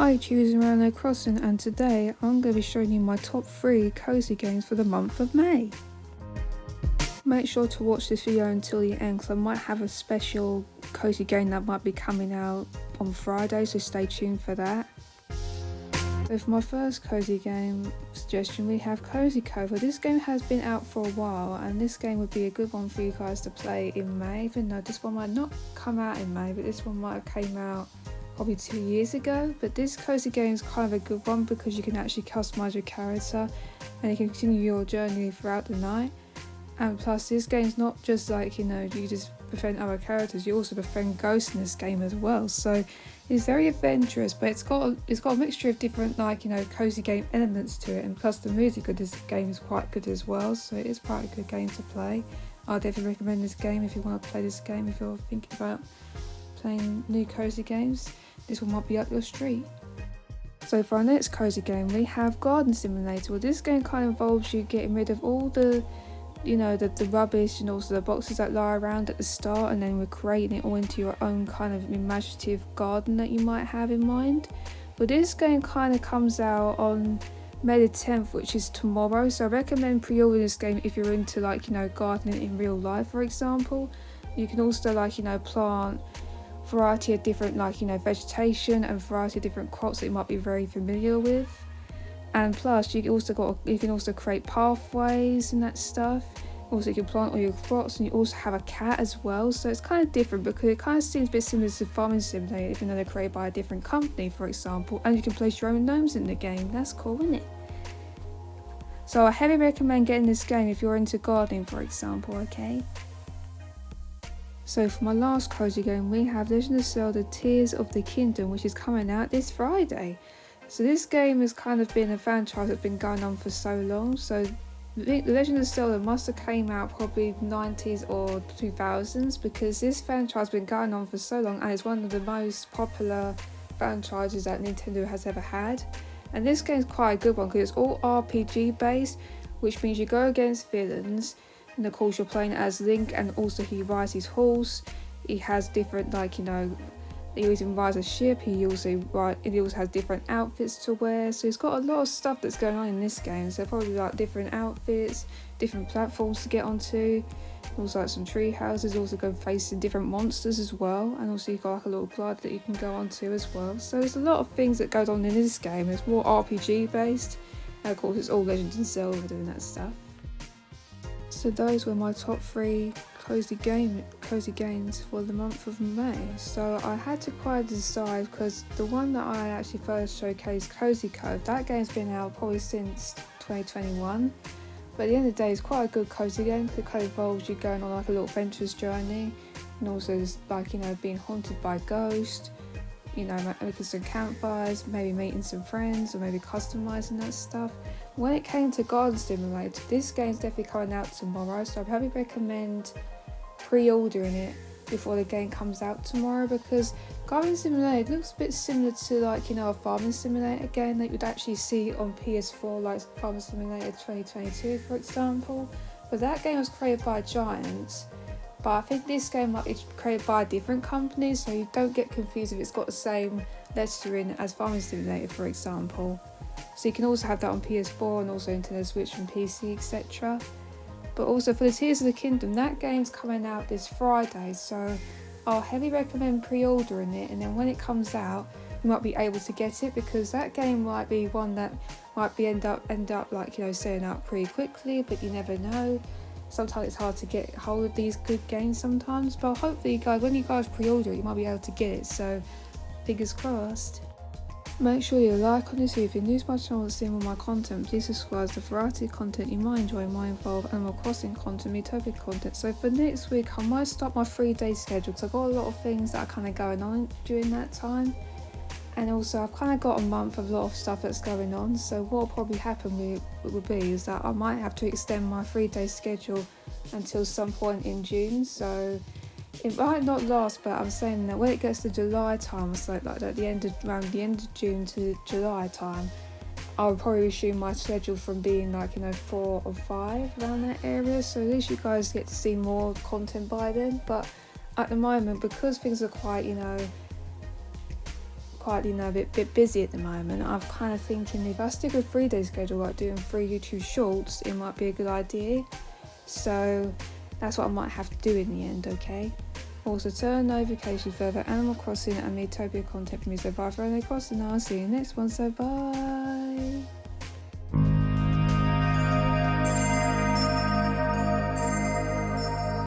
Hi, choosing Rano Crossing, and today I'm going to be showing you my top 3 cozy games for the month of May. Make sure to watch this video until the end because I might have a special cozy game that might be coming out on Friday, so stay tuned for that. So for my first cozy game suggestion we have Cosy Cove. This game has been out for a while and this game would be a good one for you guys to play in May, even though this one might not come out in May, but this one might have came out probably 2 years ago. But this cozy game is kind of a good one because you can actually customise your character and you can continue your journey throughout the night. And plus this game's not just like, you just befriend other characters, you also befriend ghosts in this game as well. So it's very adventurous, but it's got a mixture of different cozy game elements to it, and plus the music of this game is quite good as well, so it is quite a good game to play. I'd definitely recommend this game if you want to play this game. If you're thinking about playing new cozy games, this one might be up your street. So for our next cozy game we have Garden Simulator. Well, this game kind of involves you getting rid of all the rubbish and also the boxes that lie around at the start, and then we're creating it all into your own kind of imaginative garden that you might have in mind. But this game kind of comes out on May the 10th, which is tomorrow, so I recommend pre-ordering this game if you're into gardening in real life, for example. You can also plant variety of different vegetation and variety of different crops that you might be very familiar with. And plus you can also create pathways and that stuff. Also you can plant all your crops, and you also have a cat as well, so it's kind of different because it kind of seems a bit similar to Farming Simulator, even though they're created by a different company, for example. And you can place your own gnomes in the game. That's cool, isn't it? So I heavily recommend getting this game if you're into gardening, for example, okay? So for my last cozy game we have Legend of Zelda Tears of the Kingdom, which is coming out this Friday. So this game has kind of been a franchise that's been going on for so long. So The Legend of Zelda must have came out probably 90s or 2000s, because this franchise has been going on for so long and it's one of the most popular franchises that Nintendo has ever had. And this game is quite a good one because it's all RPG based, which means you go against villains, and of course you're playing as Link, and also he rides his horse. He has different he even rides a ship. He also has different outfits to wear, so he's got a lot of stuff that's going on in this game. So probably different outfits, different platforms to get onto, also some tree houses, also go facing different monsters as well, and also you've got a little glide that you can go onto as well. So there's a lot of things that goes on in this game. It's more RPG based, and of course it's all Legend of Zelda doing that stuff. So those were my top 3 cozy games for the month of May. So I had to quite decide, because the one that I actually first showcased, Cosy Cove, that game's been out probably since 2021. But at the end of the day, it's quite a good cozy game because it kind of involves you going on a little adventurous journey, and also being haunted by ghosts, making some campfires, maybe meeting some friends, or maybe customising that stuff. When it came to Garden Simulator, this game's definitely coming out tomorrow, so I'd probably recommend pre-ordering it before the game comes out tomorrow, because Garden Simulator looks a bit similar to a Farming Simulator game that you'd actually see on PS4, like Farming Simulator 2022 for example. But that game was created by Giants, but I think this game might be created by a different company, so you don't get confused if it's got the same lettering as Farming Simulator, for example. So you can also have that on PS4 and also Nintendo Switch and PC, etc. But also for the Tears of the Kingdom, that game's coming out this Friday, so I'll heavily recommend pre-ordering it, and then when it comes out you might be able to get it, because that game might be one that might be end up selling out pretty quickly, but you never know. Sometimes it's hard to get hold of these good games sometimes, but hopefully when you guys pre-order it you might be able to get it, so fingers crossed. Make sure you like on this video. If you're new to my channel and seeing all my content, please subscribe to the variety of content you might enjoy. Might involve Animal Crossing content, Utopia content. So for next week I might start my 3-day schedule because I've got a lot of things that are kind of going on during that time, and also I've kind of got a month of a lot of stuff that's going on. So what will probably happen would be is that I might have to extend my 3-day schedule until some point in June, so it might not last, but I'm saying that when it gets to July time, it's like at the end of June to July time, I'll probably resume my schedule from being 4 or 5 around that area, so at least you guys get to see more content by then. But at the moment, because things are quite quite, a bit busy at the moment, I'm kind of thinking if I stick a 3-day schedule, like doing 3 YouTube shorts, it might be a good idea. So that's what I might have to do in the end, okay? Also, turn notifications for further Animal Crossing and Miitopia content from me. So bye for Animal Crossing, I'll see you next one, so bye!